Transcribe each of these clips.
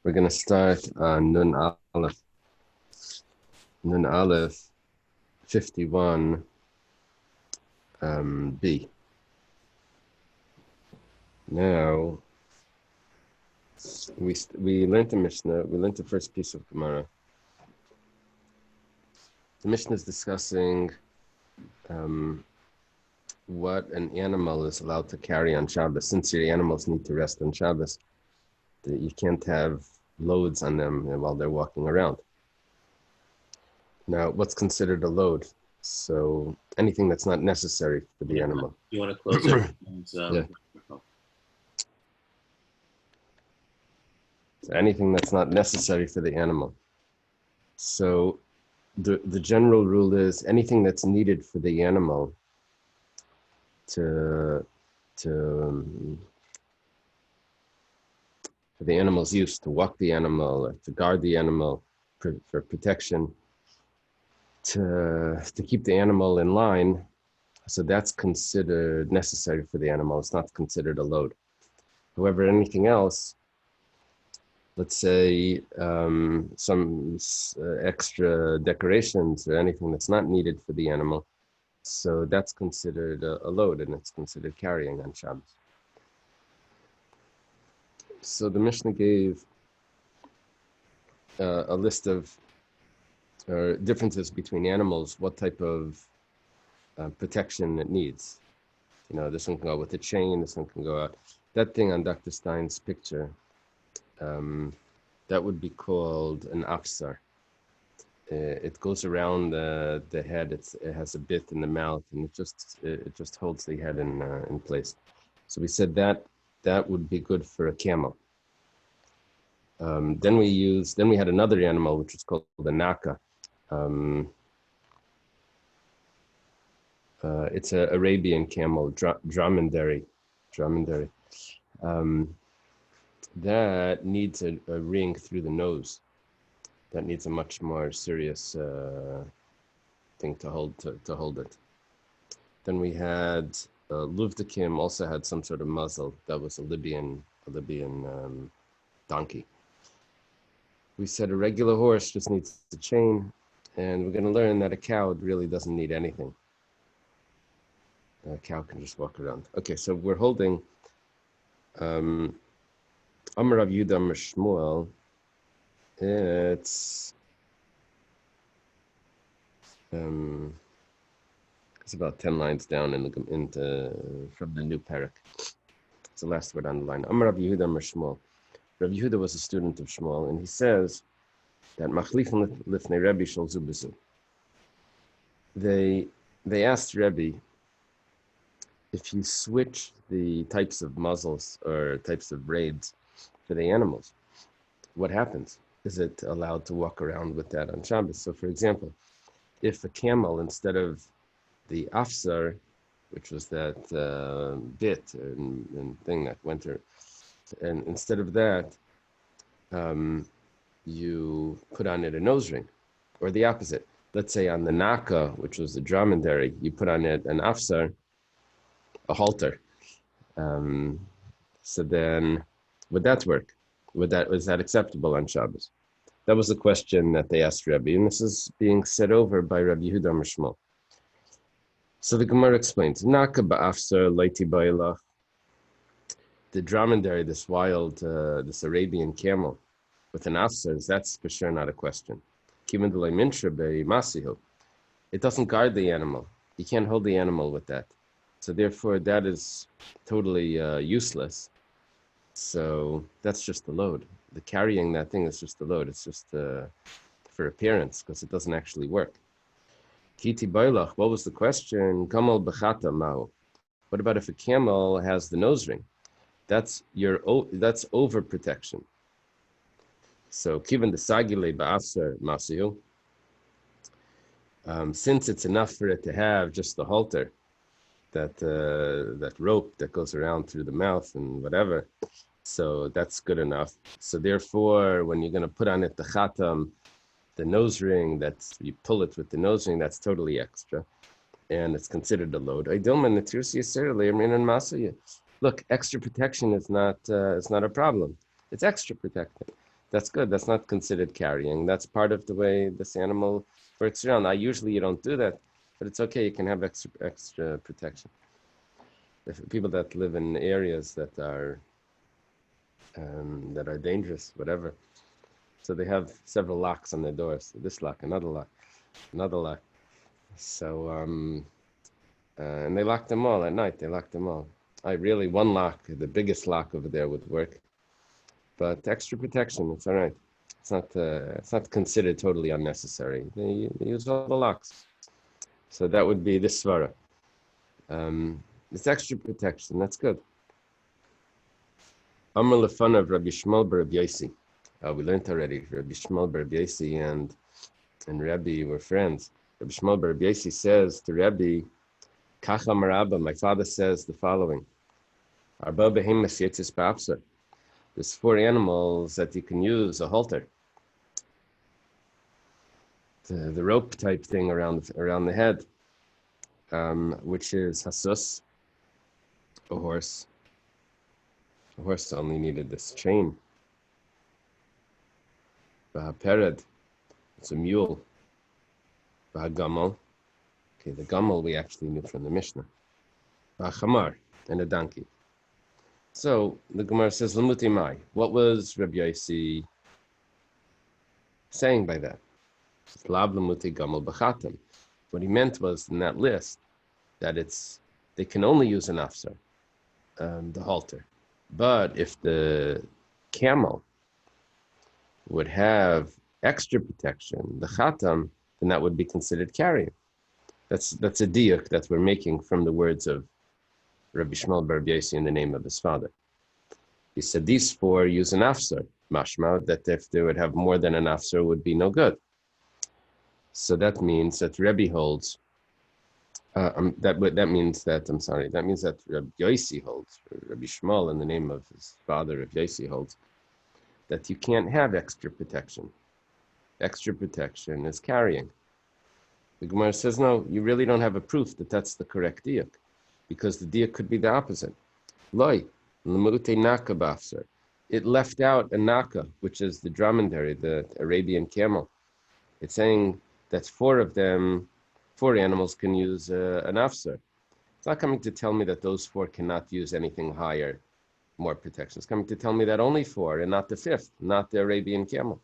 We're going to start on Nun Aleph 51 B. Now, we learned the Mishnah. We learned the first piece of Gemara. The Mishnah is discussing what an animal is allowed to carry on Shabbos. Since your animals need to rest on Shabbos, you can't have loads on them while they're walking around. Now, what's considered a load? So anything that's not necessary for the animal. You want to close it? Yeah. So anything that's not necessary for the animal. So the general rule is anything that's needed for the animal for the animal's use, to walk the animal or to guard the animal for protection, to keep the animal in line. So that's considered necessary for the animal. It's not considered a load. However, anything else, let's say some extra decorations or anything that's not needed for the animal, so that's considered a load, and it's considered carrying on Shabbos. So the Mishnah gave a list of differences between animals, what type of protection it needs. You know, this one can go with a chain, this one can go out. That thing on Dr. Stein's picture, that would be called an afsar. It goes around the head. It has a bit in the mouth, and it just holds the head in place. So we said that would be good for a camel. Then we had another animal which was called the naka. It's an Arabian camel, dromedary. That needs a ring through the nose. That needs a much more serious thing to hold it. Then we had Luvdakim also had some sort of muzzle. That was a Libyan donkey. We said a regular horse just needs a chain, and we're going to learn that a cow really doesn't need anything. A cow can just walk around. Okay, so we're holding Amar Rav Yehuda Amar Shmuel. It's about 10 lines down from the new parak. It's the last word on the line. Amar Rav Yehuda Amar Shmuel. Rav Yehuda was a student of Shmuel, and he says that Machlifin Lifnei Rebbe Shel Zubizu. They asked Rebbe, if you switch the types of muzzles or types of braids for the animals, what happens? Is it allowed to walk around with that on Shabbos? So, for example, if a camel, instead of the afsar, which was that bit and thing that went through, and instead of that, you put on it a nose ring, or the opposite. Let's say on the naka, which was the dromedary, you put on it an afsar, a halter. So then, would that work? Was that acceptable on Shabbos? That was the question that they asked Rabbi, and this is being said over by Rabbi Yehuda Amar Shmuel. So the Gemara explains, Naka ba'afsar laiti ba'ilach. The dromedary, this wild, this Arabian camel with an afsar, that's for sure not a question. It doesn't guard the animal. You can't hold the animal with that. So therefore, that is totally useless. So that's just a load. The carrying that thing is just a load. It's just for appearance, because it doesn't actually work. Kiti bailach, what was the question? Kamal bechata mao. What about if a camel has the nose ring? That's overprotection. So kivan the sagile ba'afsar masihu. Since it's enough for it to have just the halter, that rope that goes around through the mouth and whatever, so that's good enough. So therefore, when you're going to put on it the chatam, the nose ring, that's, you pull it with the nose ring, that's totally extra, and it's considered a load. Look, extra protection is not a problem. It's extra protection. That's good. That's not considered carrying. That's part of the way this animal works around. Usually you don't do that, but it's okay. You can have extra protection. If people that live in areas that are dangerous, whatever, so they have several locks on their doors. This lock, another lock, another lock. So and they lock them all at night. They lock them all. One lock, the biggest lock over there would work, but extra protection, it's all right. It's not considered totally unnecessary. They use all the locks. So that would be this svara. It's extra protection. That's good. Amar lefanav Rabbi Shmuel bar Rabbi Yosi. We learned already. Rabbi Shmuel bar Rabbi Yosi and Rabbi were friends. Rabbi Shmuel bar Rabbi Yosi says to Rabbi, Kach amar Abba, my father says the following: Arba behemoths yetzis ba'afsar. There's 4 animals that you can use a halter, the rope type thing around the head, which is hasus, a horse. A horse only needed this chain. Pered, it's a mule. Gamal, okay, the gamal we actually knew from the Mishnah. Chamar, and a donkey. So the Gemara says, Lamuti Mai. What was Rabbi Yosi saying by that? Lab Lamuti Gamal B'chatam. What he meant was in that list that they can only use an afsar, the halter. But if the camel would have extra protection, the khatam, then that would be considered carrying. That's a diuk that we're making from the words of Rabbi Shmuel bar Rabbi Yosi in the name of his father. He said these 4 use an afsar, mashma, that if they would have more than an afsar would be no good. So that means that Rabbi holds, that means that Rabbi Yosi holds, Rabbi Shmuel in the name of his father, Rabbi Yosi holds, that you can't have extra protection. Extra protection is carrying. The Gemara says, no, you really don't have a proof that that's the correct diuk, because the diuk could be the opposite. Loi, l'mute naka b'afsar. It left out a naka, which is the dromedary, the Arabian camel. It's saying that 4 of them, 4 animals can use an afsar. It's not coming to tell me that those 4 cannot use anything higher, more protection. It's coming to tell me that only 4 and not the 5th, not the Arabian camel.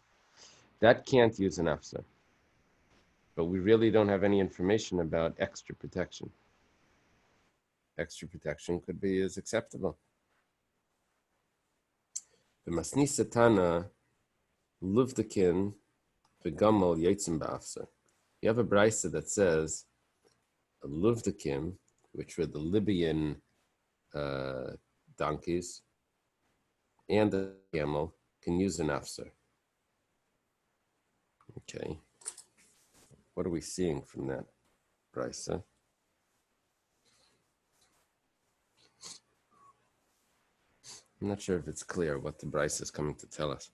That can't use an afsar. But we really don't have any information about extra protection. Extra protection could be as acceptable. The Masnisa Tana Luvdakin V'gamal Yetzim Ba'afsar. You have a brisa that says Luvdakim, which were the Libyan donkeys, and the camel can use an afsar. Okay. What are we seeing from that brisa? I'm not sure if it's clear what the brisa is coming to tell us.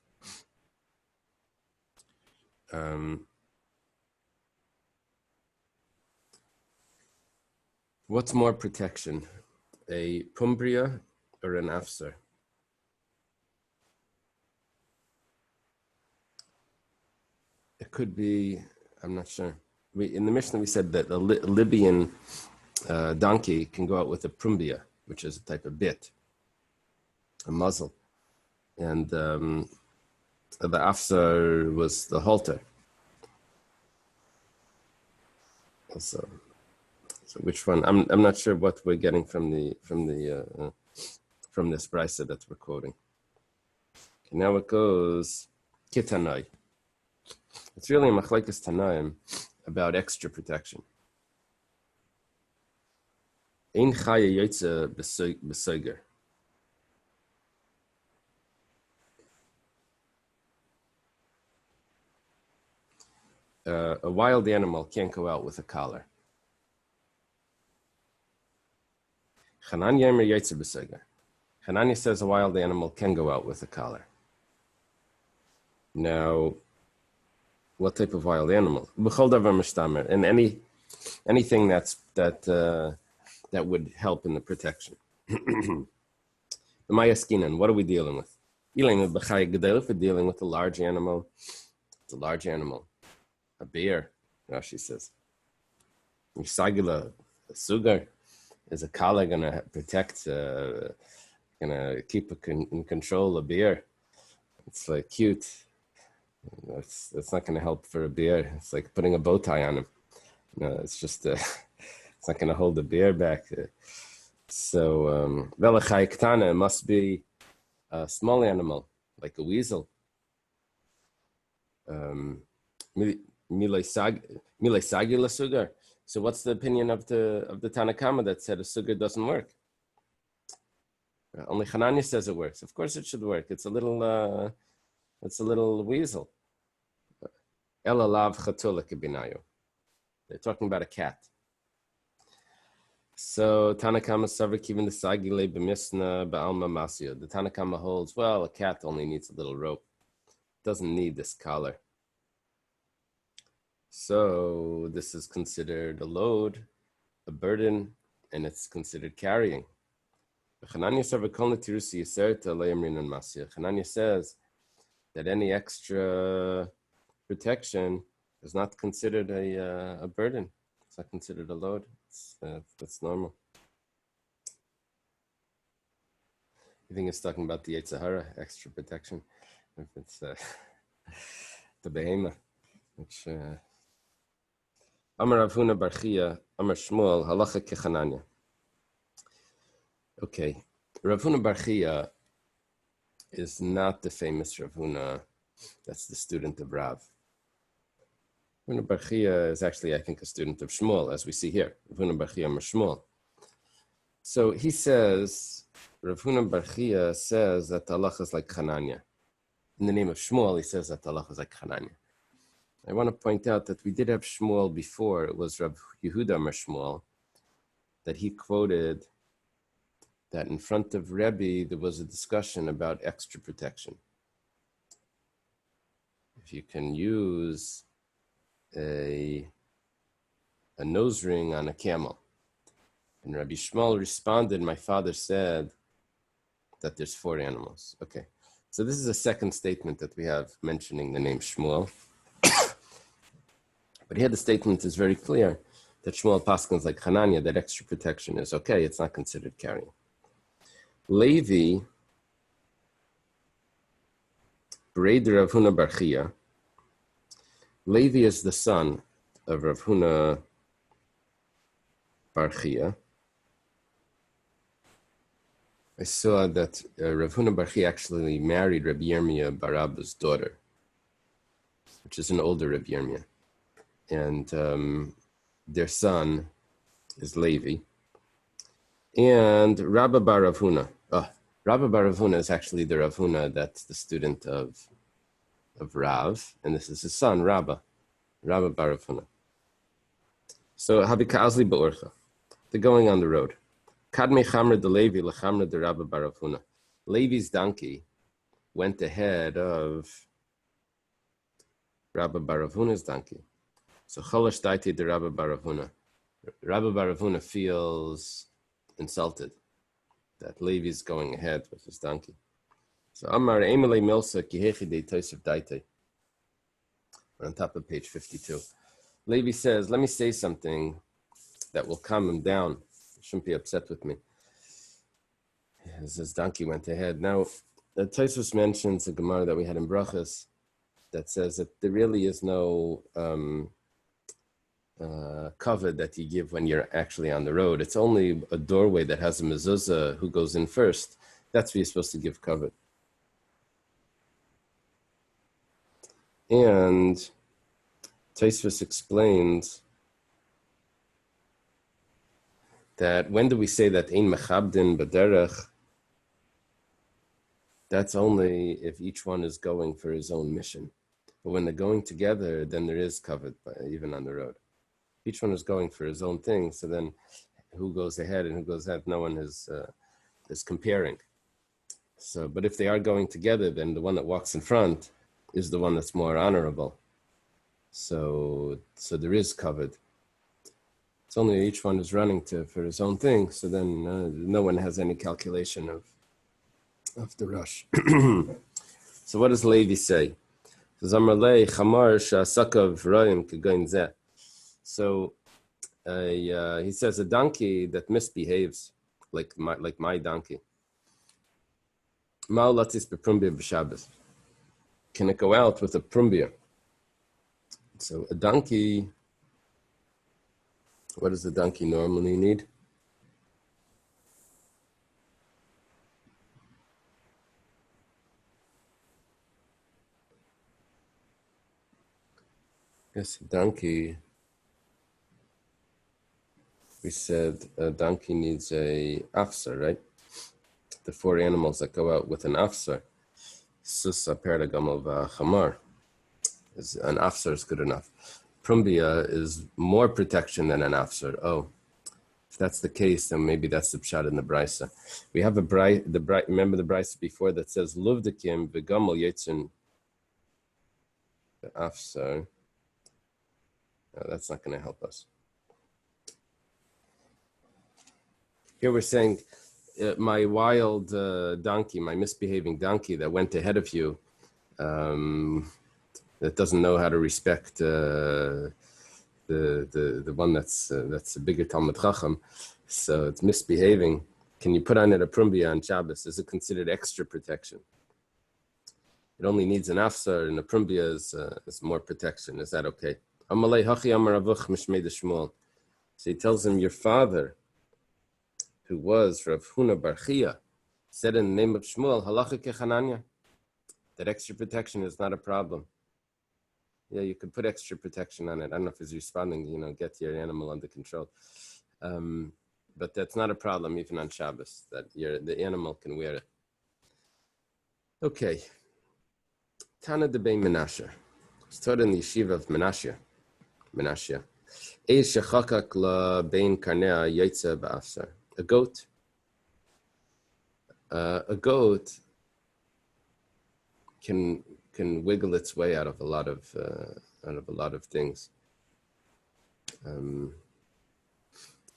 What's more protection, a pumbria or an afsar? It could be, I'm not sure. In the Mishnah, we said that a Libyan donkey can go out with a prumbia, which is a type of bit, a muzzle. And the afsar was the halter. So which one? I'm not sure what we're getting from this brisa that we're quoting. Okay, now it goes kitanai. It's really a machlekes tanaim about extra protection. Ein chaya yotze b'soiger. A wild animal can't go out with a collar. Hananya says a wild animal can go out with a collar. Now, what type of wild animal? And anything that would help in the protection. The Mayaskinan, what are we dealing with? If we're dealing with a large animal, it's a large animal. A bear, Rashi says. Misagila, a sugar, is a kala gonna protect, gonna keep in control a bear. It's like cute. It's not gonna help for a bear. It's like putting a bow tie on him. No, it's just it's not gonna hold the bear back. So velachai ktana must be a small animal, like a weasel. Milay sagila sugar. So what's the opinion of the Tanakama that said a sugar doesn't work? Only Hananya says it works. Of course it should work. It's a little weasel. Elalav chatula kibinayo. They're talking about a cat. So Tanakama Savik even the Sagile b'misna ba'alma masya. The Tanakama holds, well, a cat only needs a little rope. Doesn't need this collar. So this is considered a load, a burden, and it's considered carrying. Hananya says that any extra protection is not considered a burden. It's not considered a load. That's normal. You think it's talking about the Yetzer Hara, extra protection? If it's the behemoth, which Amar Rav Huna bar Chia, Amar Shmuel, halacha kechananya. Okay, Rav Huna bar Chia is not the famous Rav Huna. That's the student of Rav. Rav Huna bar Chia is actually, I think, a student of Shmuel, as we see here. Rav Huna bar Chia, Amar Shmuel. So he says, Rav Huna bar Chia says that halacha is like Chananya. In the name of Shmuel, he says that halacha is like Chananya. I want to point out that we did have Shmuel before. It was Rav Yehuda Amar Shmuel that he quoted that in front of Rabbi there was a discussion about extra protection. If you can use a nose ring on a camel. And Rabbi Shmuel responded, my father said that there's 4 animals. Okay, so this is a second statement that we have mentioning the name Shmuel. But here the statement is very clear that Shmuel Paskins like Hananya, that extra protection is okay, it's not considered carrying. Levi, Braid Rav Huna bar Chia. Levi is the son of Rav Huna bar Chia. I saw that Rav Huna bar Chia actually married Rabbi Yirmiyah bar Abba's daughter, which is an older Rabbi Yirmiyah. And their son is Levi. And Rabbi bar Rav Huna. Rabbi bar Rav Huna is actually the Rav Huna that's the student of Rav, and this is his son, Rabbi bar Rav Huna. So Habika Azli Ba'orcha. They're going on the road. Kadme Chamra de Levi Lechamra de Rabbi bar Rav Huna. Levi's donkey went ahead of Rabbi bar Rav Huna's donkey. So Cholash Daiti de Rabbi bar Rav Huna. Rabbi bar Rav Huna feels insulted that Levi's going ahead with his donkey. So Amar Emile Milsa Kihechi de Tosef Daite. We're on top of page 52. Levi says, let me say something that will calm him down. He shouldn't be upset with me. As his donkey went ahead. Now, the Tosfos mentions a Gemara that we had in Brachas that says that there really is no cover that you give when you're actually on the road. It's only a doorway that has a mezuzah who goes in first. That's what you're supposed to give cover. And Tosfos explains that when do we say that ein mechabdin b'derech? That's only if each one is going for his own mission. But when they're going together, then there is covered, even on the road. Each one is going for his own thing, so then who goes ahead and who goes ahead, no one is comparing. So, but if they are going together, then the one that walks in front is the one that's more honorable. So there is covered. It's only each one is running for his own thing, so then no one has any calculation of the rush. So what does Levi say? So he says a donkey that misbehaves, like my donkey. Can it go out with a prumbia? So a donkey, what does the donkey normally need? Yes, donkey. We said a donkey needs a afsar, right? The 4 animals that go out with an afsar. Susa, peragamal, chamar. An afsar is good enough. Prumbia is more protection than an afsar. Oh, if that's the case, then maybe that's the pshat in the brisa. We have remember the brisa before that says luvdekim v'gamal yetzin afsar. No, that's not going to help us. Here we're saying my wild donkey, my misbehaving donkey that went ahead of you, that doesn't know how to respect the one that's a bigger Talmud Chacham, so it's misbehaving. Can you put on it a prumbia on Shabbos? Is it considered extra protection? It only needs an afsar, and a prumbia is more protection. Is that okay? So he tells him, your father, who was Rav Huna Bar Chia, said in the name of Shmuel, halacha kechananya, that extra protection is not a problem. Yeah, you could put extra protection on it. I don't know if he's responding, get your animal under control. But that's not a problem even on Shabbos, that the animal can wear it. Okay. Tana de Bein Menashe. It's taught in the yeshiva of Menashe. Eish shechakak la bein karnea yotze ba'afsar. A goat can wiggle its way out of a lot of things.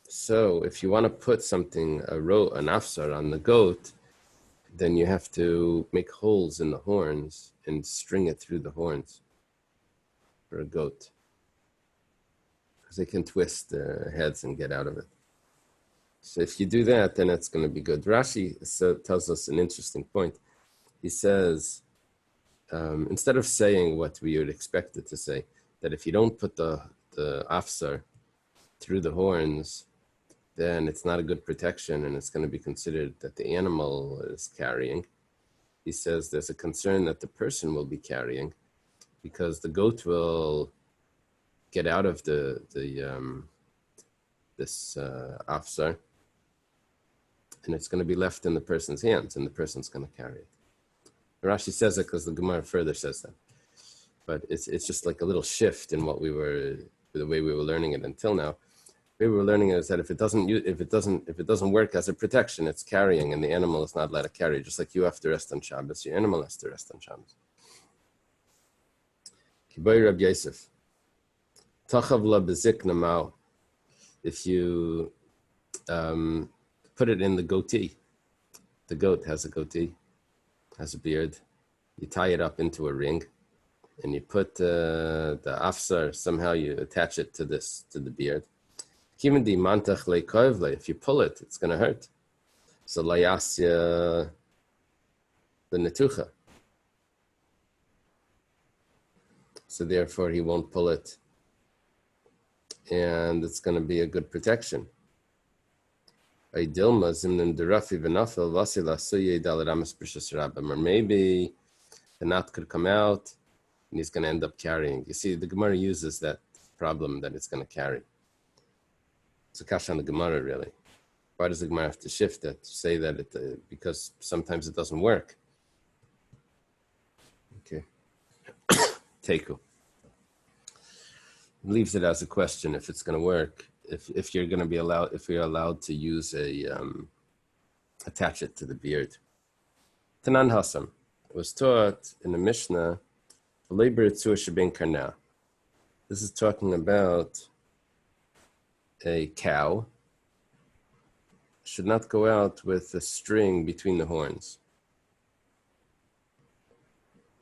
So if you want to put something, an afsar on the goat, then you have to make holes in the horns and string it through the horns for a goat, because they can twist their heads and get out of it. So if you do that, then it's going to be good. Rashi tells us an interesting point. He says, instead of saying what we would expect it to say, that if you don't put the afsar through the horns, then it's not a good protection and it's going to be considered that the animal is carrying. He says there's a concern that the person will be carrying, because the goat will get out of this afsar, and it's going to be left in the person's hands, and the person's going to carry it. Rashi says it because the Gemara further says that, but it's just like a little shift in the way we were learning it until now. The way we were learning it is that if it doesn't work as a protection, it's carrying, and the animal is not allowed to carry. Just like you have to rest on Shabbos, your animal has to rest on Shabbos. Kiboy Rabbi Yosef, tachav la bezikna mao. If you put it in the goatee, the goat has a goatee, has a beard. You tie it up into a ring, and you put the afsar. Somehow you attach it to the beard. Even the mantach leikoivle, if you pull it, it's going to hurt. So layasya the netucha. So therefore he won't pull it, and it's going to be a good protection. Or maybe the knot could come out, and he's going to end up carrying. You see, the Gemara uses that problem that it's going to carry. It's a kasha on the Gemara, really. Why does the Gemara have to shift that, to say that because sometimes it doesn't work? Okay. Teiku. Leaves it as a question if it's going to work. If you're going to be allowed, if you're allowed to use attach it to the beard. Tanan Hassam was taught in the Mishnah, this is talking about a cow should not go out with a string between the horns.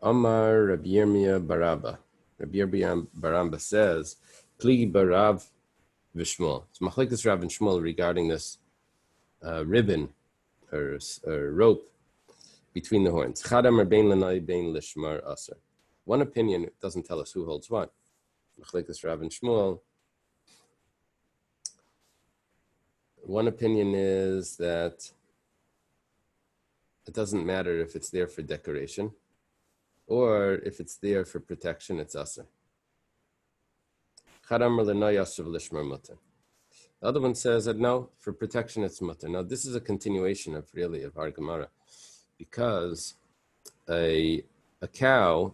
Amar Rabbi Yirmiyah Barabba. Rabbi Yirmiyah Barabba says, Pli Barav Vishmol. It's Machlekes Rav and Shmuel regarding this ribbon or rope between the horns. Chadam bein lanai bein lishmar aser. One opinion doesn't tell us who holds what. Machlekes Rav and Shmuel. One opinion is that it doesn't matter if it's there for decoration or if it's there for protection, it's aser. Chadam lanai aser lishmar mutter. The other one says that no, for protection it's mutter. Now this is a continuation of our Gemara, because a cow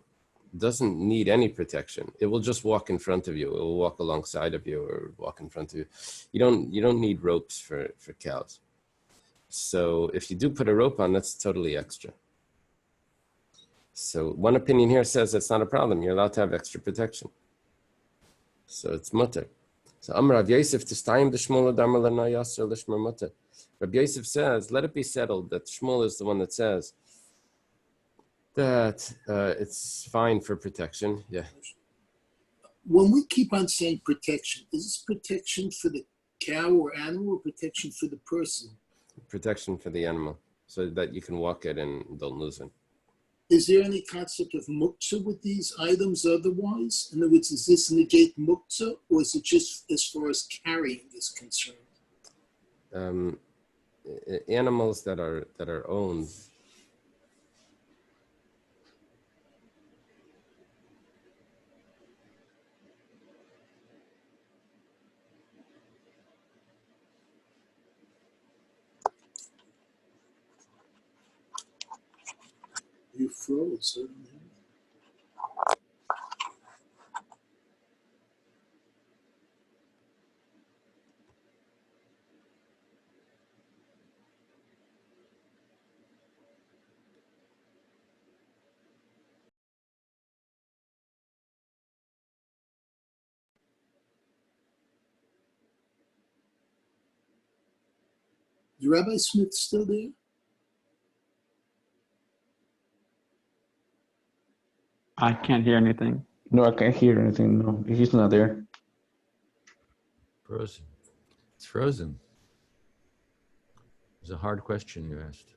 doesn't need any protection. It will just walk in front of you. It will walk alongside of you or walk in front of you. You don't need ropes for cows. So if you do put a rope on, that's totally extra. So one opinion here says it's not a problem. You're allowed to have extra protection. So it's mutter. So Amar Rav Yosef tistayim the Shmuel Adamar Lana Yasser Lishmar Mutter. Rabbi Yosef says, let it be settled that Shmuel is the one that says that it's fine for protection. Yeah. When we keep on saying protection, is this protection for the cow or animal or protection for the person? Protection for the animal, so that you can walk it and don't lose it. Is there any concept of muktzah with these items otherwise? In other words, is this negate muktzah, or is it just as far as carrying is concerned? Animals that are owned. You froze. Is Rabbi Smith still there? I can't hear anything. No, I can't hear anything. No, he's not there. Frozen. It's frozen. It's a hard question you asked.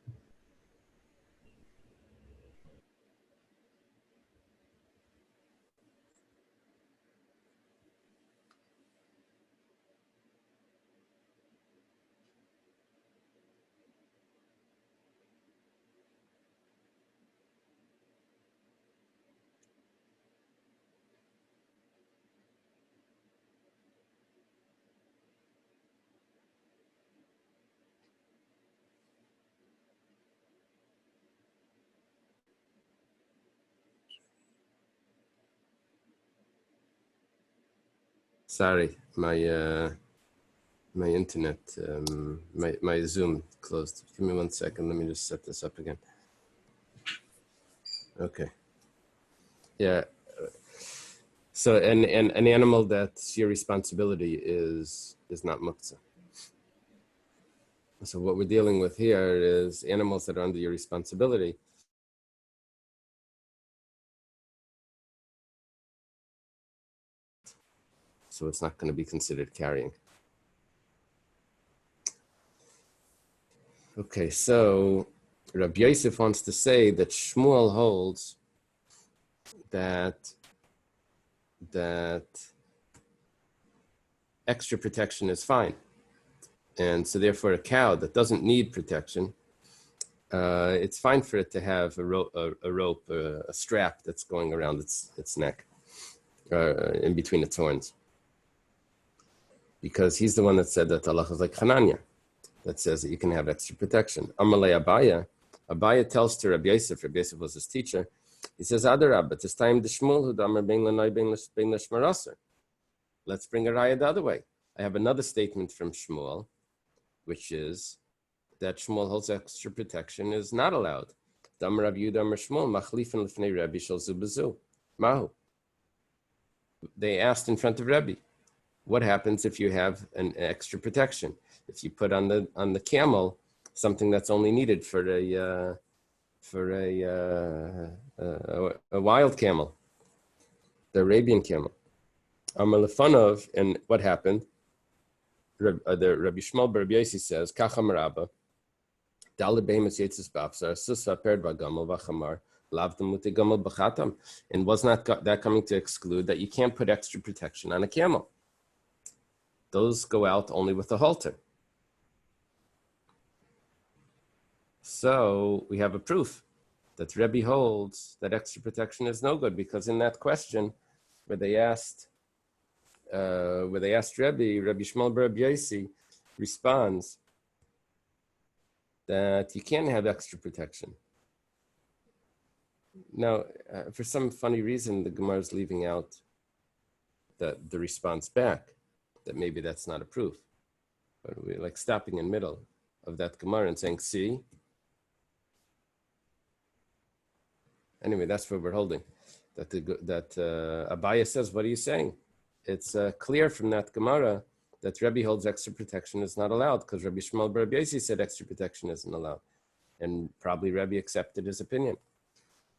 Sorry, my internet, my Zoom closed. Give me 1 second. Let me just set this up again. Okay. Yeah. So an animal that's your responsibility is not muktzah. So what we're dealing with here is animals that are under your responsibility. So it's not going to be considered carrying. Okay, so Rabbi Yosef wants to say that Shmuel holds that extra protection is fine. And so therefore a cow that doesn't need protection, it's fine for it to have a rope, a strap that's going around its neck, in between its horns. Because he's the one that said that Allah is like Hananya, that says that you can have extra protection. Amalei Abaya tells to Rabbi Yosef was his teacher, he says, Adarab, it's time the Shmuel who damar bein lanai bein lishmar aser. Let's bring a raya the other way. I have another statement from Shmuel, which is that Shmuel holds extra protection is not allowed. Damar Rav Yehuda Amar Shmuel machlifin lifnei Rabbi shel zu b'zu. Mahu. They asked in front of Rabbi, what happens if you have an extra protection? If you put on the camel something that's only needed for for a wild camel, the Arabian camel. Amar lefanov, and what happened? The Rabbi Shmuel bar Rabbi Yosi says, Kacham Rabba, Daled behemoths yetzis b'afsar, susva perd v'gamel v'chamar, lavdem muti gamel b'chatam. And was not that coming to exclude that you can't put extra protection on a camel? Those go out only with a halter. So we have a proof that Rabbi holds that extra protection is no good, because in that question where they asked Rabbi Shmuel bar Rabbi Yosi responds that you can't have extra protection. Now, for some funny reason, the Gemara is leaving out the response back, that maybe that's not a proof. But we're like stopping in the middle of that Gemara and saying, see? Anyway, that's what we're holding. That Abaya says, what are you saying? It's clear from that Gemara that Rabbi holds extra protection is not allowed, because Rabbi Shmuel bar Rabbi Yosi said extra protection isn't allowed. And probably Rabbi accepted his opinion.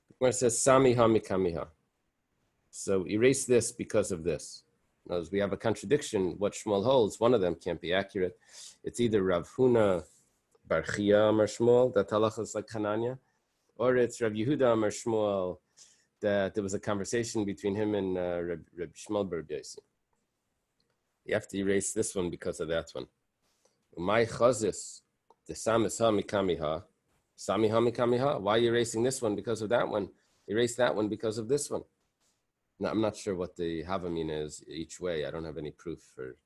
The Gemara says, Sami ha mikamiha. So erase this because of this. As we have a contradiction, what Shmuel holds, one of them can't be accurate. It's either Rav Huna bar Chia Amar Shmuel, that halacha is like Hananya, or it's Rav Yehuda Amar Shmuel, that there was a conversation between him and Rabbi Shmuel bar Rabbi Yosi. You have to erase this one because of that one. My chazis, the samis ha mikamiha, sami ha mikamiha. Why are you erasing this one because of that one? Erase that one because of this one. Now, I'm not sure what the Havamina is each way. I don't have any proof for.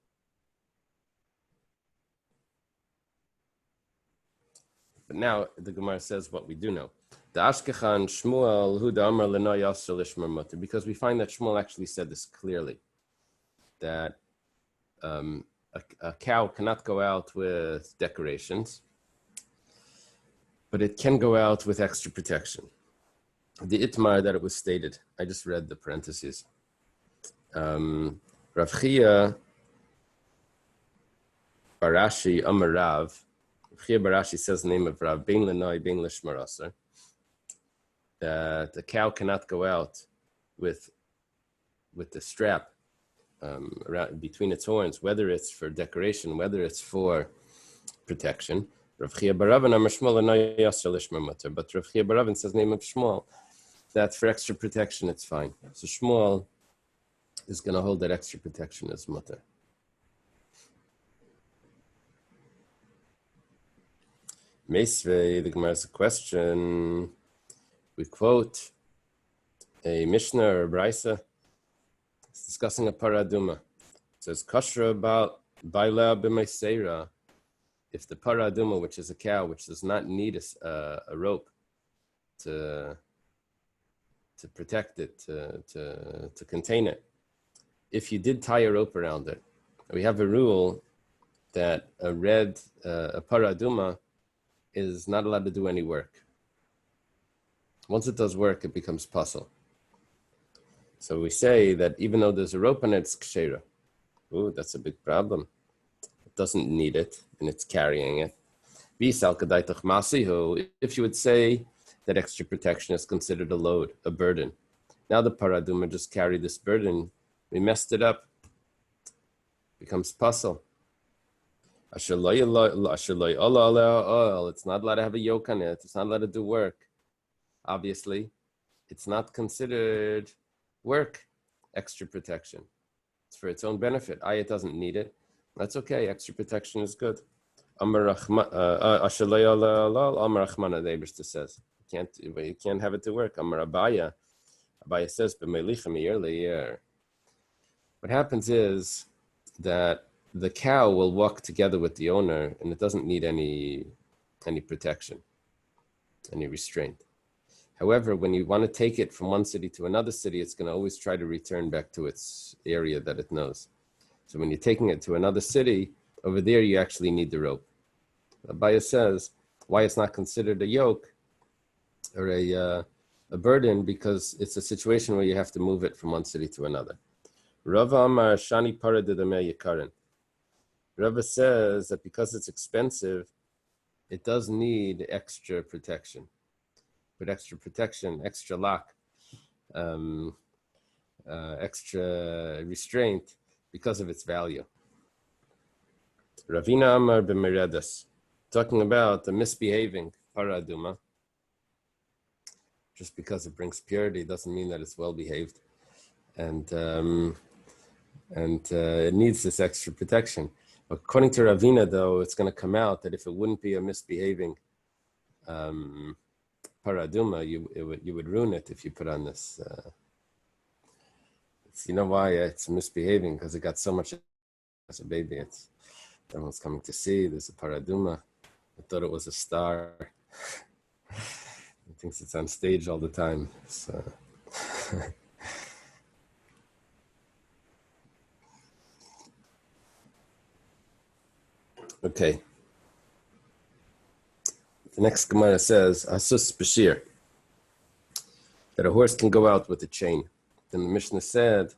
But now the Gemara says what we do know. The Ashkechan Shmuel hu da'amar l'no yasser lishmar muter, because we find that Shmuel actually said this clearly, that a cow cannot go out with decorations, but it can go out with extra protection. The itmar that it was stated, I just read the parentheses. Rav Chia Barashi Amar Rav Chia Barashi says the name of Rav Bein Lenoi Bein Lishmar Aser, that the cow cannot go out with the strap around, between its horns, whether it's for decoration, whether it's for protection. Rav Chia Baravin Amar Shmuel Lenoi Aser Lishmar Muter, but Rav Chia Baravin says the name of Shmuel, that for extra protection it's fine. So Shmuel is going to hold that extra protection as mutter. Meisvei, the Gemara has a question. We quote a Mishnah or a Brisa. It's discussing a paraduma. It says, Kashra about baila b'meiseira. If the paraduma, which is a cow, which does not need a rope to protect it, to contain it, if you did tie a rope around it, we have a rule that a paraduma is not allowed to do any work. Once it does work, it becomes puzzle. So we say that even though there's a rope on it, it's kshera. Ooh, that's a big problem. It doesn't need it, and it's carrying it. If you would say that extra protection is considered a load, a burden. Now the paraduma just carried this burden. We messed it up. Becomes puzzle. It's not allowed to have a yoke on it. It's not allowed to do work. Obviously, it's not considered work, extra protection. It's for its own benefit. It doesn't need it. That's okay. Extra protection is good. Amar Rachmana, the Eibishter says. You can't have it to work. Amar Abaya. Abaya says, what happens is that the cow will walk together with the owner, and it doesn't need any protection, any restraint. However, when you want to take it from one city to another city, it's going to always try to return back to its area that it knows. So when you're taking it to another city, over there you actually need the rope. Abaya says why it's not considered a yoke or a burden, because it's a situation where you have to move it from one city to another. Rava Amar Shani Paradidameh Yikarin. Rava says that because it's expensive, it does need extra protection. put extra protection, extra lock, extra restraint because of its value. Ravina Amar b'meredas, talking about the misbehaving paraduma. Just because it brings purity doesn't mean that it's well behaved, and it needs this extra protection. According to Ravina, though, it's going to come out that if it wouldn't be a misbehaving paraduma, you would ruin it if you put on this. You know why it's misbehaving? Because it got so much as a baby. Everyone's coming to see. There's a paraduma. I thought it was a star. He thinks it's on stage all the time. So. Okay. The next Gemara says, Asus Bashir, that a horse can go out with a chain. Then the Mishnah said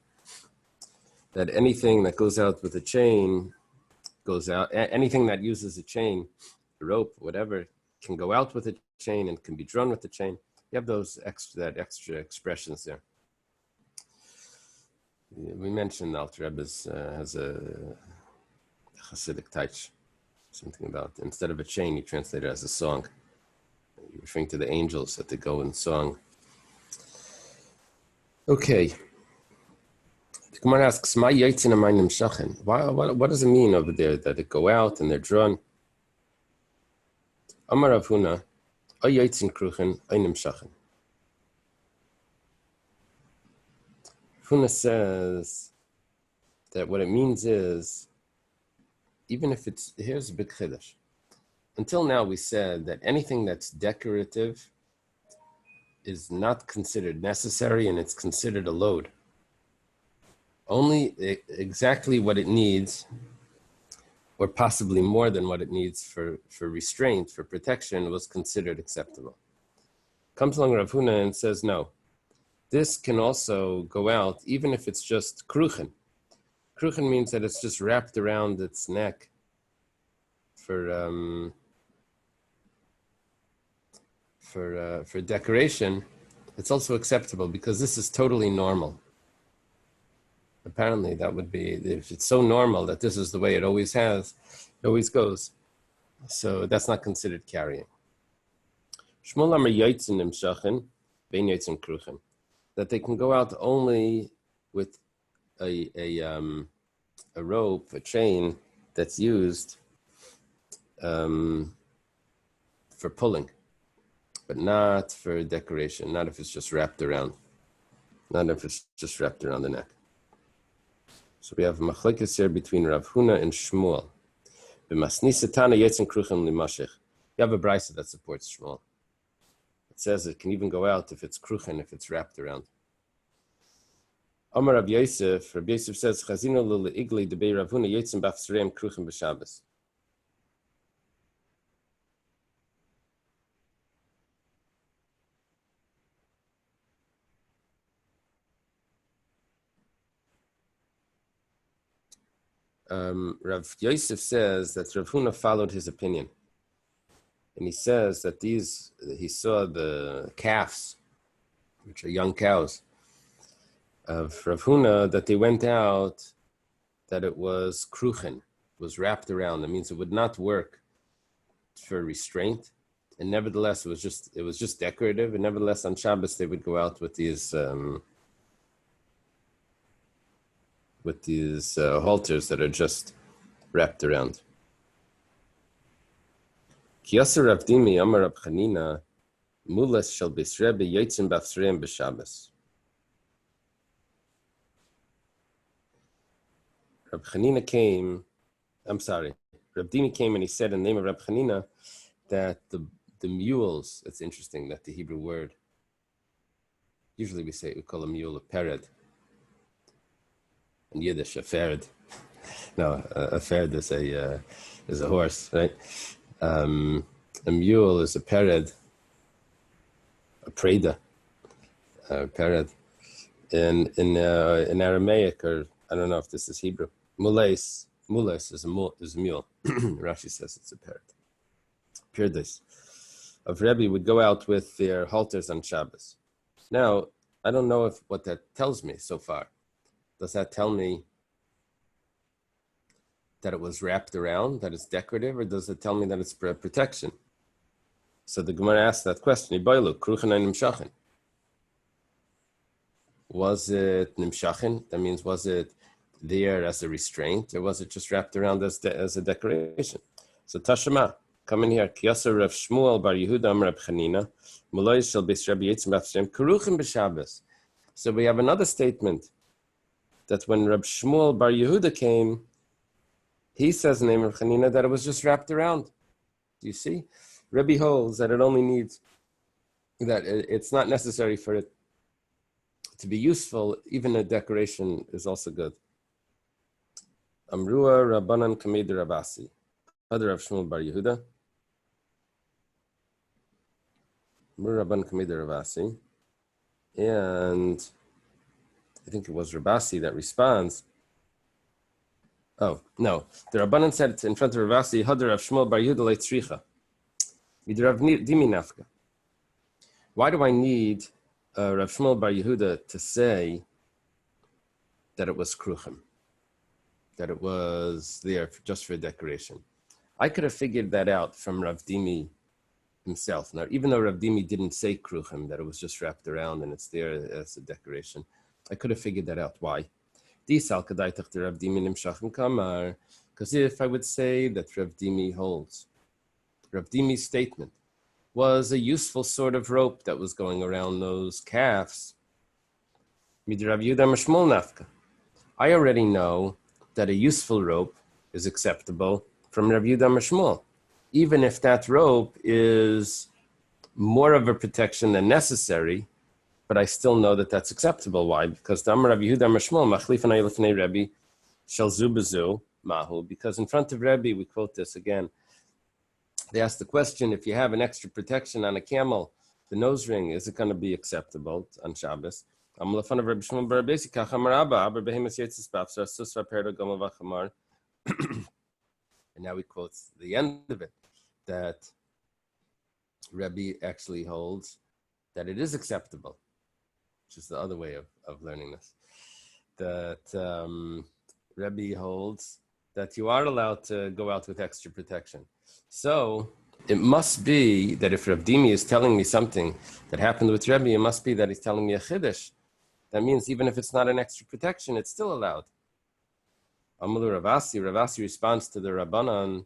that anything that goes out with a chain goes out, anything that uses a chain, a rope, whatever, can go out with a chain and can be drawn with the chain. You have that extra expressions there. We mentioned Alter Rebbe has a Hasidic touch, something about, instead of a chain, he translated it as a song. You're referring to the angels that they go in song. Okay. The Gemara asks, what does it mean over there that they go out and they're drawn? Amar Rav Huna, Huna says that what it means is, even if here's a big chiddush. Until now we said that anything that's decorative is not considered necessary and it's considered a load. Only exactly what it needs, or possibly more than what it needs for restraint, for protection, was considered acceptable. Comes along Rav Huna and says, no, this can also go out even if it's just kruchen. Kruchen means that it's just wrapped around its neck for decoration. It's also acceptable because this is totally normal. Apparently, that would be, if it's so normal that this is the way it always goes. So that's not considered carrying. Shmuel Amar yotzin nimshachin, bein yotzin kruchen, that they can go out only with a rope, a chain that's used for pulling, but not for decoration, not if it's just wrapped around the neck. So we have machlekes here between Rav Huna and Shmuel. You have a brisa that supports Shmuel. It says it can even go out if it's kruchen, if it's wrapped around. Amar Rabbi Yosef says, Chazino lo le'igli debei Rav Huna yotzim b'afsreim kruchen b'Shabbos. Rav Yosef says that Rav Huna followed his opinion. And he says that he saw the calves, which are young cows, of Rav Huna, that they went out, that it was kruchen, was wrapped around. That means it would not work for restraint. And nevertheless, it was just decorative. And nevertheless, on Shabbos, they would go out with these halters that are just wrapped around. Kiyasa Rav Dimi Amar Rab Chanina Mulas shall Bisrebe Yotzim B'Afsreim B'Shabbos. Rab Chanina came. Rab Dimi came and he said in the name of Rab Chanina that the mules. It's interesting that the Hebrew word. Usually we call a mule a pered. In Yiddish, a ferd. No, a ferd is a horse, right? A mule is a pered, a preda, pered. In Aramaic, or I don't know if this is Hebrew, mules is a mule. Rashi says it's a pered. Perdes. of Rabbi would go out with their halters on Shabbos. Now, I don't know what that tells me so far. Does that tell me that it was wrapped around, that it's decorative, or does it tell me that it's protection? So the Gemara asked that question. Was it nimshachin? That means, was it there as a restraint, or was it just wrapped around as a decoration? So Tashema, come in here. Kiyasa Rav Shmuel bar Yehuda Amar Rab Chanina, Mulay shel Beis Rabbi Yitzim B'Shem Keruchim b'Shabbos. So we have another statement that when Rab Shmuel bar Yehuda came, he says in the name of Chanina that it was just wrapped around. Do you see? Rabbi holds that it only needs, that it's not necessary for it to be useful. Even a decoration is also good. Amrua Rabbanan Kamid Rabasi. Other Rav Shmuel bar Yehuda. Amrua Rabbanan Kamid Rabasi. And I think it was Rabasi that responds. Oh, no. The Rabbanan said in front of Rabasi, Hadar Rav Shmuel bar Yehuda leitzricha. Midrav dimi nafka. Why do I need Rav Shmuel bar Yehuda to say that it was kruchim, that it was there just for decoration? I could have figured that out from Rav Dimi himself. Now, even though Rav Dimi didn't say kruchim, that it was just wrapped around and it's there as a decoration, I could have figured that out. Why? Because if I would say that Rav Dimi holds, Rav Dimi's statement was a useful sort of rope that was going around those calves. I already know that a useful rope is acceptable from Rav Yehuda Shmuel, even if that rope is more of a protection than necessary, but I still know that that's acceptable. Why? Because the Rav Yehuda Shmuel machlifan lefnei Rabbi shel zu b'zu mahu. Because in front of Rabbi, we quote this again. They asked the question: if you have an extra protection on a camel, the nose ring, is it going to be acceptable on Shabbos? And now he quotes the end of it, that Rabbi actually holds that it is acceptable, which is the other way of learning this. That Rabbi holds that you are allowed to go out with extra protection. So it must be that if Rav Dimi is telling me something that happened with Rabbi, it must be that he's telling me a chiddush. That means even if it's not an extra protection, it's still allowed. Amalu Ravasi responds to the Rabbanan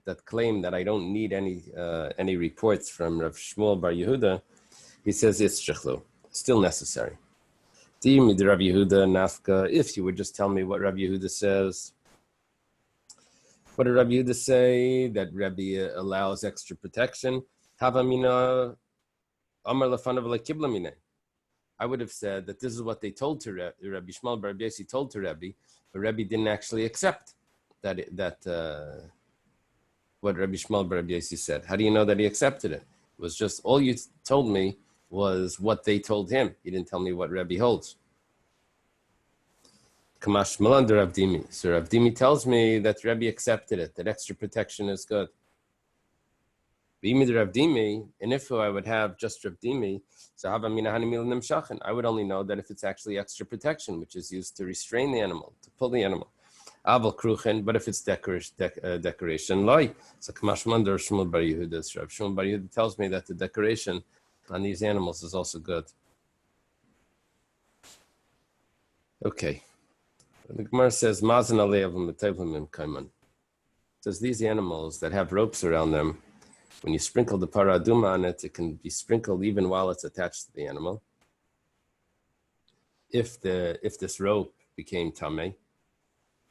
that claim that I don't need any reports from Rav Shmuel bar Yehuda. He says it's shechlu, still necessary. Dimi Rav Yehuda nafka. If you would just tell me what Rav Yehuda says. What did Rabbi Yehuda say? That Rabbi allows extra protection. Havamina Amar lefanav lekibla mine. I would have said that this is what they told to Rabbi Shmuel bar Yossi told to Rabbi, but Rabbi didn't actually accept that what Rabbi Shmuel bar Yossi said. How do you know that he accepted it? It was just all you told me was what they told him. You didn't tell me what Rabbi holds. Kamash Malanda Rav Dimi. So Rav Dimi tells me that Rabbi accepted it, that extra protection is good. B'imid Rav Dimi, and if I would have just Rav Dimi, so I would only know that if it's actually extra protection, which is used to restrain the animal, to pull the animal. Aval kruchen, but if it's decoration, loy. So Kamash Malanda Rav Shmuel bar Yehuda. Rav Shmuel bar Yehuda tells me that the decoration on these animals is also good. Okay. The Gemara says, "Mazan aleivim metevlim kaiman." Says these animals that have ropes around them, when you sprinkle the para aduma on it, it can be sprinkled even while it's attached to the animal. If this rope became tamei,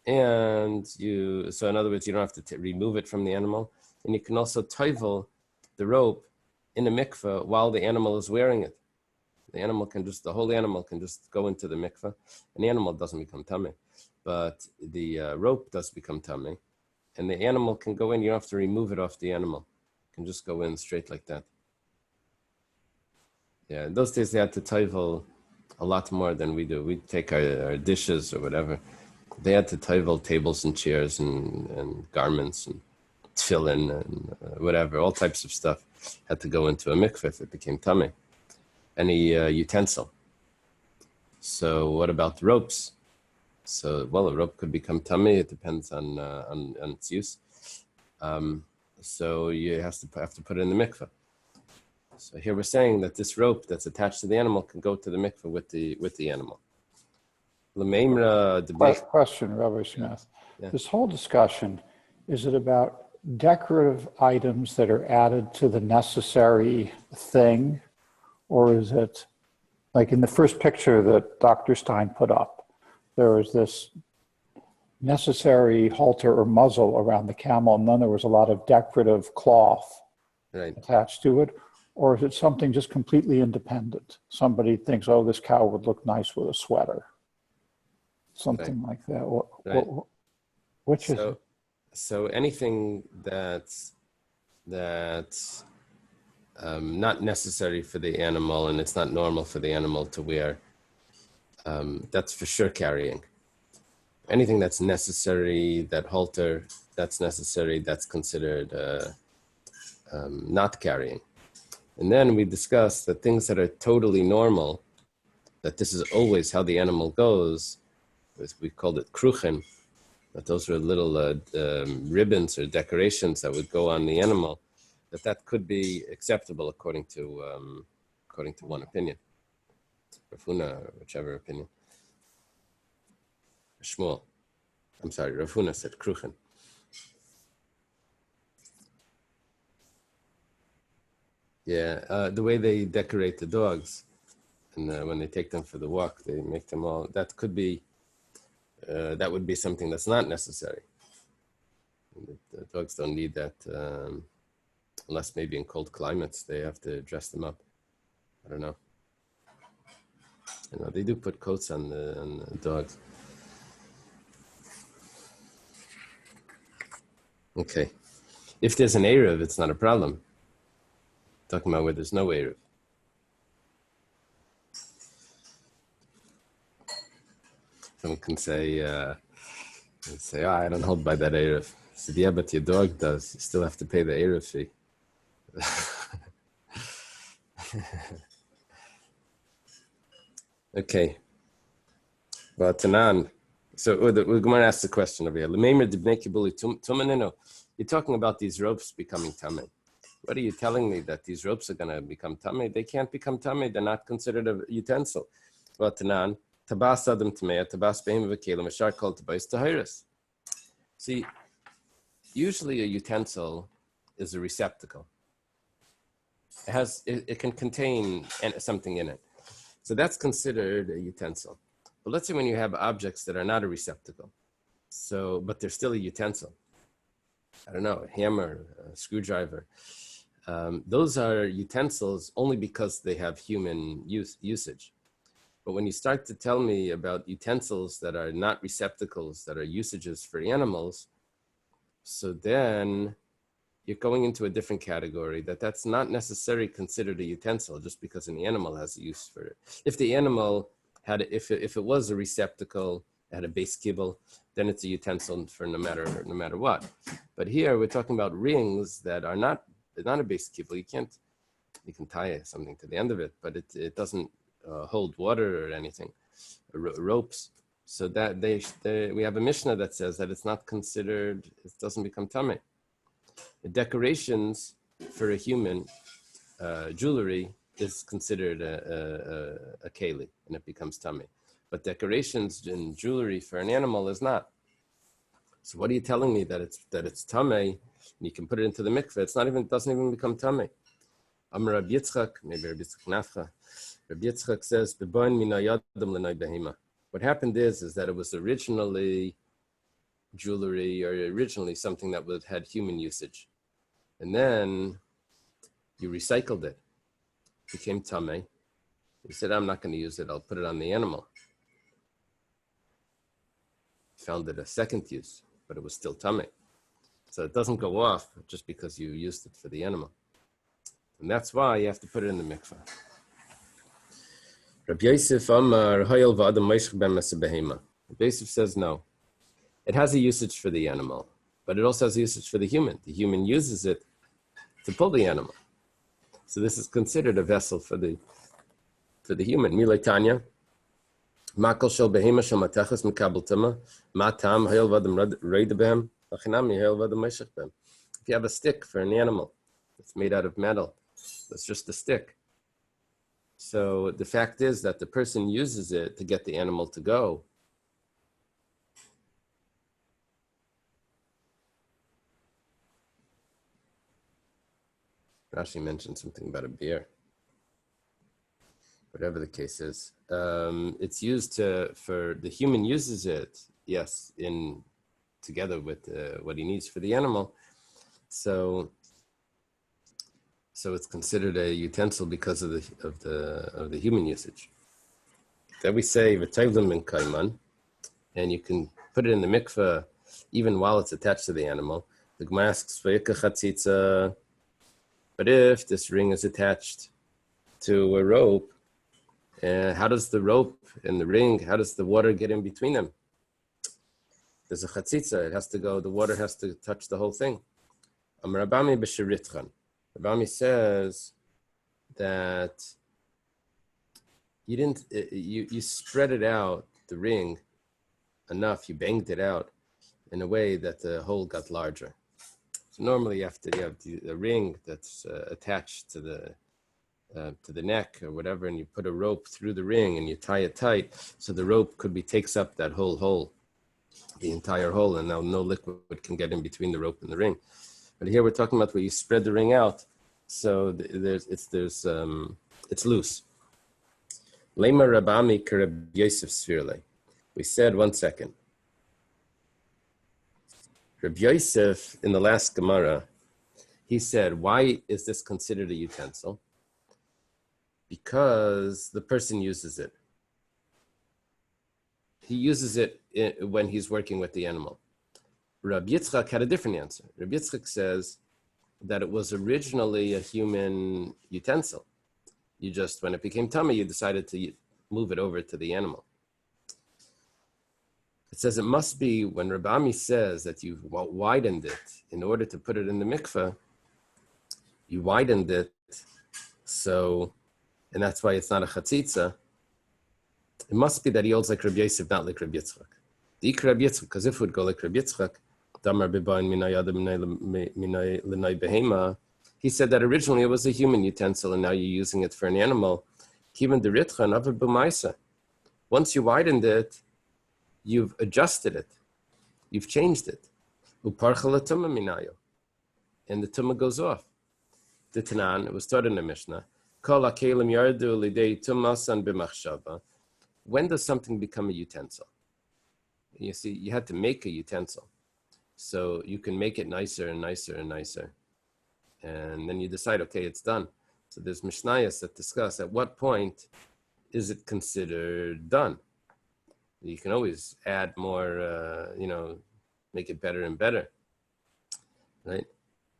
so in other words, you don't have to remove it from the animal, and you can also toivel the rope in a mikveh while the animal is wearing it. The whole animal can just go into the mikveh, and the animal doesn't become tamei. But the rope does become tamei, and the animal can go in. You don't have to remove it off the animal; it can just go in straight like that. Yeah, in those days they had to toivel a lot more than we do. We take our dishes or whatever. They had to toivel tables and chairs and garments, and tefillin and whatever, all types of stuff had to go into a mikveh if it became tummy. Any utensil. So what about ropes? So, well, a rope could become tummy. It depends on its use. So you have to put it in the mikveh. So here we're saying that this rope that's attached to the animal can go to the mikveh with the animal. Question, Rabbi Smith. Yeah. This whole discussion, is it about decorative items that are added to the necessary thing? Or is it like in the first picture that Dr. Stein put up, there was this necessary halter or muzzle around the camel, and then there was a lot of decorative cloth attached to it? Or is it something just completely independent? Somebody thinks, oh, this cow would look nice with a sweater. Something like that. Which is it? So anything that's not necessary for the animal and it's not normal for the animal to wear, that's for sure carrying. Anything that's necessary, that halter, that's necessary, that's considered not carrying. And then we discussed that things that are totally normal, that this is always how the animal goes, we called it kruchen, that those were little ribbons or decorations that would go on the animal, that could be acceptable according to one opinion. Rafuna, whichever opinion. Shmuel. I'm sorry, Rafuna said kruchen. Yeah, the way they decorate the dogs, and when they take them for the walk, they make them all. That could be. That would be something that's not necessary. The dogs don't need that, unless maybe in cold climates they have to dress them up. I don't know. You know, they do put coats on the dogs. Okay, if there's an Erev, it's not a problem. Talking about where there's no Erev. Someone can say, oh, I don't hold by that Erev. I said, yeah, but your dog does. You still have to pay the Erev fee. Okay. Well, Tanan. So we're going to ask the question over here. You're talking about these ropes becoming tamei. What are you telling me that these ropes are going to become tamei? They can't become tamei. They're not considered a utensil. Well, Tanan. Tabas adam tamei, tabas behem v'kelim, ashar kol tabais tahiris. See, usually a utensil is a receptacle. It can contain something in it. So that's considered a utensil. But let's say when you have objects that are not a receptacle, but they're still a utensil. I don't know, a hammer, a screwdriver. Those are utensils only because they have human usage. But when you start to tell me about utensils that are not receptacles, that are usages for animals, so then you're going into a different category that's not necessarily considered a utensil just because an animal has a use for it. If the animal if it was a receptacle, it had a base kibble, then it's a utensil for no matter what. But here we're talking about rings that are not a base kibble. You can tie something to the end of it, but it doesn't hold water or anything, ropes. So that we have a Mishnah that says that it's not considered, it doesn't become tamei. The decorations for a human, jewelry, is considered a Eily, and it becomes tamei. But decorations in jewelry for an animal is not. So what are you telling me that it's tamei? And you can put it into the mikveh. It doesn't even become tamei. Amar Rabbi Yitzchak, maybe Rabbi Yitzchak Nafcha. Rabbi Yitzchak says, what happened is that it was originally jewelry or originally something that had human usage. And then you recycled it. It became tamei. You said, I'm not going to use it. I'll put it on the animal. Found it a second use, but it was still tamei. So it doesn't go off just because you used it for the animal. And that's why you have to put it in the mikveh. Rabbi Yosef Amar Hayel v'adam meishch ben meseh behema. Rabbi Yosef says no. It has a usage for the animal. but it also has usage for the human. The human uses it to pull the animal. So this is considered a vessel for the human. Milay Tanya, Makal shel behema shel matachas mikabel tama, matam hayel vadam reid behem, lachinami hayel vadam meshach behem. If you have a stick for an animal that's made out of metal, that's just a stick. So the fact is that the person uses it to get the animal to go. Rashi mentioned something about a beer. Whatever the case is, it's used for the human uses it, yes, in together with what he needs for the animal. So it's considered a utensil because of the human usage. Then we say v'taylim min kaiman, and you can put it in the mikveh even while it's attached to the animal. The Gemara asks v'yika chatzitza, but if this ring is attached to a rope, how does the rope and the ring, how does the water get in between them? There's a chatzitza, it has to go, the water has to touch the whole thing. Rabbi Rabbi says that you spread it out, the ring, enough, you banged it out in a way that the hole got larger. So normally you have the ring that's attached to the neck or whatever, and you put a rope through the ring and you tie it tight, so the rope takes up that whole hole, the entire hole, and now no liquid can get in between the rope and the ring. But here we're talking about where you spread the ring out, so it's loose. Lema Rabami Karab Yosef Svirle. We said 1 second. Rabbi Yosef in the last Gemara, he said, why is this considered a utensil? Because the person uses it. He uses it when he's working with the animal. Rabbi Yitzchak had a different answer. Rabbi Yitzchak says that it was originally a human utensil. You just, when it became tummy, you decided to move it over to the animal. It says it must be when Rabbi says that you've widened it in order to put it in the mikveh, you widened it, so, and that's why it's not a chatzitza. It must be that he holds like Rabbi Yosef, not like Rabbi Yitzchak. The Ikra Rabbi Yitzchak, because if it would go like Rabbi Yitzchak, he said that originally it was a human utensil and now you're using it for an animal. Once you widened it, you've adjusted it. You've changed it. And the tumah goes off. The Tanan, it was taught in the Mishnah. When does something become a utensil? You see, you had to make a utensil. So you can make it nicer and nicer and nicer. And then you decide, okay, it's done. So there's Mishnayos that discuss at what point is it considered done. You can always add more, make it better and better, right?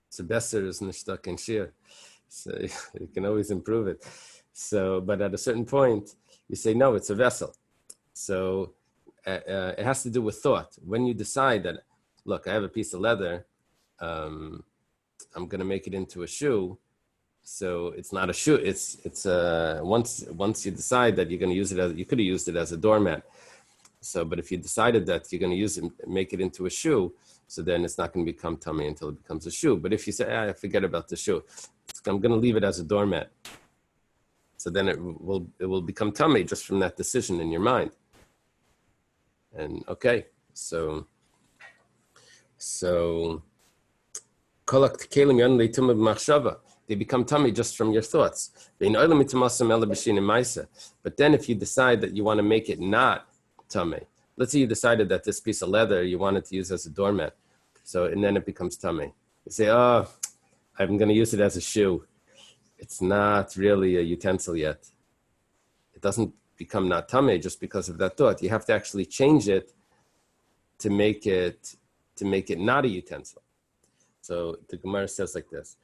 So Besser is nishtak and shir. So you can always improve it. So, but at a certain point, you say, no, it's a vessel. So it has to do with thought. When you decide that, look, I have a piece of leather, I'm going to make it into a shoe. So it's not a shoe. It's once you decide that you're going to use it you could have used it as a doormat. So, but if you decided that you're going to use it, make it into a shoe, so then it's not going to become tummy until it becomes a shoe. But if you say, I forget about the shoe, I'm going to leave it as a doormat. So then it will become tummy just from that decision in your mind. And okay, so they become tummy just from your thoughts. But then if you decide that you want to make it not tummy, let's say you decided that this piece of leather you wanted to use as a doormat, and then it becomes tummy. You say, oh, I'm going to use it as a shoe. It's not really a utensil yet. It doesn't become not tummy just because of that thought. You have to actually change it to make it not a utensil. So the Gemara says like this.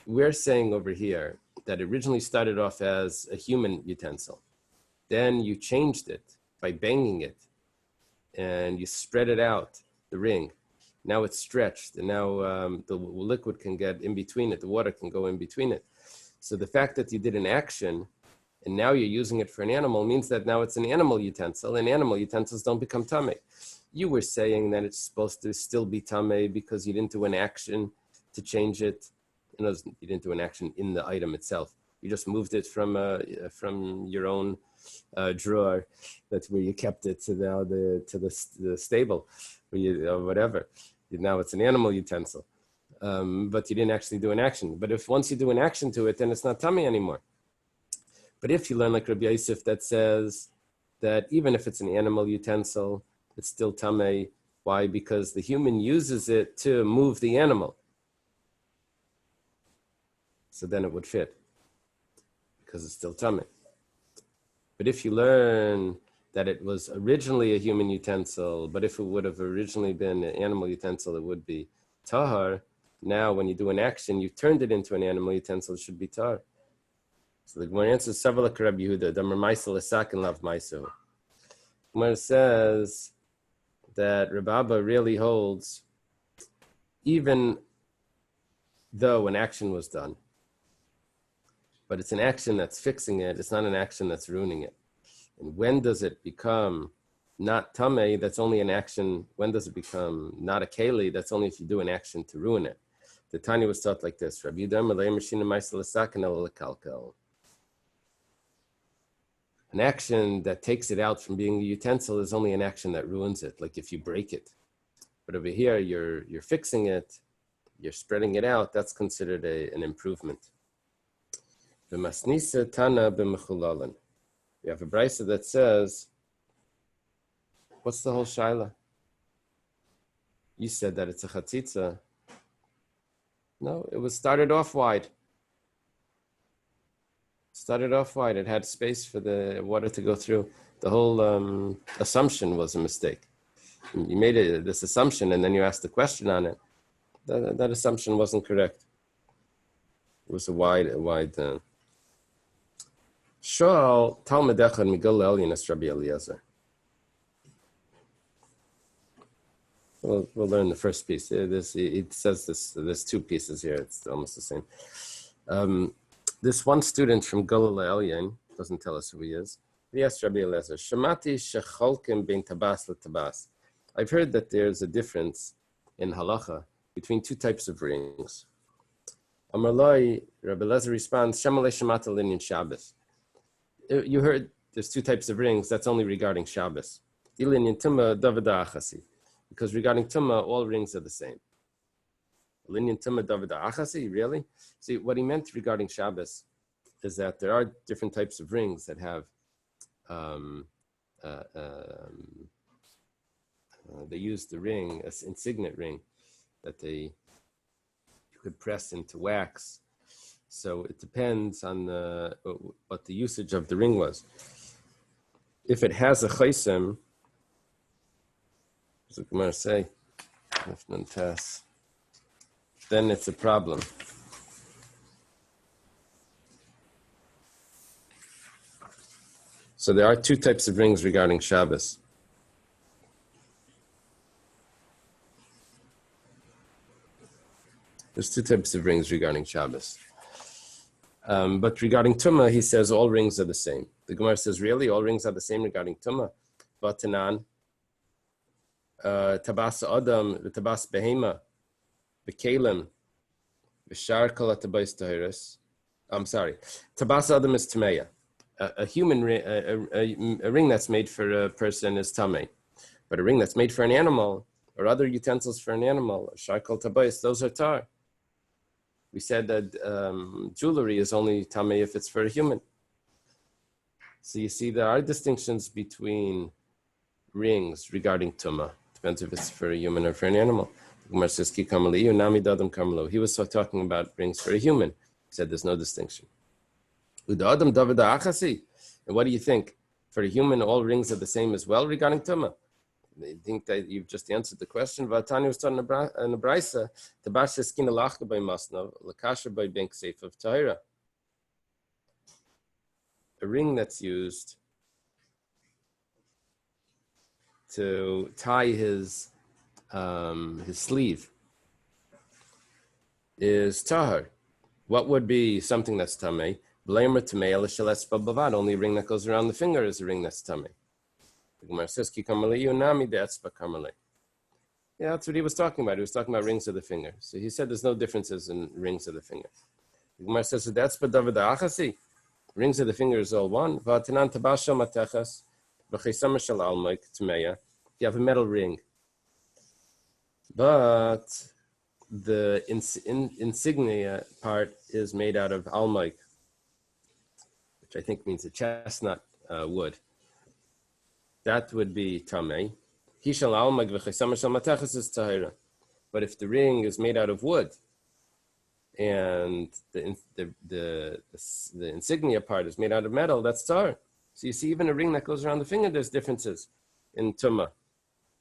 We're saying over here that it originally started off as a human utensil. Then you changed it by banging it and you spread it out, the ring. Now it's stretched, and now the liquid can get in between it. The water can go in between it. So the fact that you did an action, and now you're using it for an animal, means that now it's an animal utensil, and animal utensils don't become tamei. You were saying that it's supposed to still be tamei because you didn't do an action to change it. You didn't do an action in the item itself. You just moved it from your own drawer, that's where you kept it, to the stable, or whatever. Now it's an animal utensil, but you didn't actually do an action. But if once you do an action to it, then it's not tummy anymore. But if you learn like Rabbi Yosef that says that even if it's an animal utensil, it's still tamei. Why? Because the human uses it to move the animal. So then it would fit, because it's still tamei. But if you learn that it was originally a human utensil, but if it would have originally been an animal utensil, it would be tahar. Now, when you do an action, you turned it into an animal utensil, it should be tahar. So the Gemara answers, Savalak Rabbi Yehuda, Damar Maisa Lesak and Lav Maiso. Gemara says that Rabbi Abba really holds, even though an action was done, but it's an action that's fixing it, it's not an action that's ruining it. And when does it become not tamei? That's only an action. When does it become not a keli? That's only if you do an action to ruin it. The Tanya was taught like this: Rabbi an action that takes it out from being a utensil is only an action that ruins it, like if you break it. But over here, you're fixing it, you're spreading it out. That's considered an improvement. V'masnisa tana b'mechulalan. We have a brisa that says, what's the whole shaila? You said that it's a chatzitza. No, it was started off wide. It had space for the water to go through. The whole assumption was a mistake. You made this assumption, and then you asked the question on it. That assumption wasn't correct. It was a wide. Shal Talmud Echad Migdal Elyon Rabbi Eliezer. We'll learn the first piece. It says this. There's two pieces here. It's almost the same. This one student from Galilei Elyon doesn't tell us who he is. He asked Rabbi Eliezer, Shamati shecholkim bein tabas letabas. I've heard that there's a difference in halacha between two types of rings. Amar Loi, Rabbi Eliezer responds, Shamalei Shamata Linyan Shabbos. You heard there's two types of rings. That's only regarding Shabbos. Linyan Tumma Davida Achasi. Because regarding Tumma, all rings are the same. Linyan Tumma Davida Achasi, really? See, what he meant regarding Shabbos is that there are different types of rings that have, they use the ring, an insignet ring, that you could press into wax. So it depends on what the usage of the ring was. If it has a chaysim, what does the Gemara say? Then it's a problem. So there are two types of rings regarding Shabbos. There's two types of rings regarding Shabbos. But regarding Tumah, he says all rings are the same. The Gemara says, really? All rings are the same regarding Tumah? Vatanan, Tabas Adam, Tabas Behema, Bekalim, Vishar Kala Tabais Tahiris. I'm sorry. Tabas Adam is Tameya. A human ring, a ring that's made for a person is Tamei. But a ring that's made for an animal, or other utensils for an animal, Shar Kala Tabais, those are tar. We said that jewelry is only tamei if it's for a human. So you see, there are distinctions between rings regarding tumah. Depends if it's for a human or for an animal. He was talking about rings for a human. He said there's no distinction. And what do you think? For a human, all rings are the same as well regarding tumah? I think that you've just answered the question. Vatani was taught in the Braisa, Tabasha Skina Lachka by Masnav, Lakasha by Bank Safe of Tahira. A ring that's used to tie his his sleeve, is tahar. What would be something that's tamei? Blamer tamei elishaletz bavad. Only ring that goes around the finger is a ring that's tamei. The Gemara says ki kamalei yunami de'etzba kamalei. Yeah, that's what he was talking about. He was talking about rings of the finger. So he said there's no differences in rings of the finger. The Gemara says that's b'david achasi. Rings of the finger is all one. V'atanan tabashal matechas v'chisama shel almoik tmeya. You have a metal ring, but the insignia part is made out of almoik, which I think means a chestnut wood. That would be tamei. Hishal almoik v'chisama shel matechas is tahira. But if the ring is made out of wood, and the insignia part is made out of metal, that's tar. So you see, even a ring that goes around the finger, there's differences in tumah.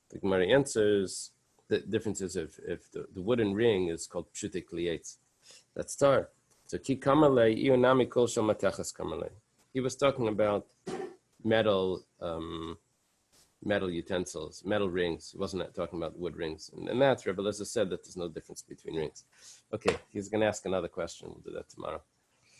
The Gemara answers the differences if the wooden ring is called pshutik lietz. That's tar. So ki kamalei ionami kol shel matachas kamalei. He was talking about metal utensils, metal rings. He wasn't talking about wood rings. And that's Rabbi said that there's no difference between rings. Okay, he's going to ask another question. We'll do that tomorrow.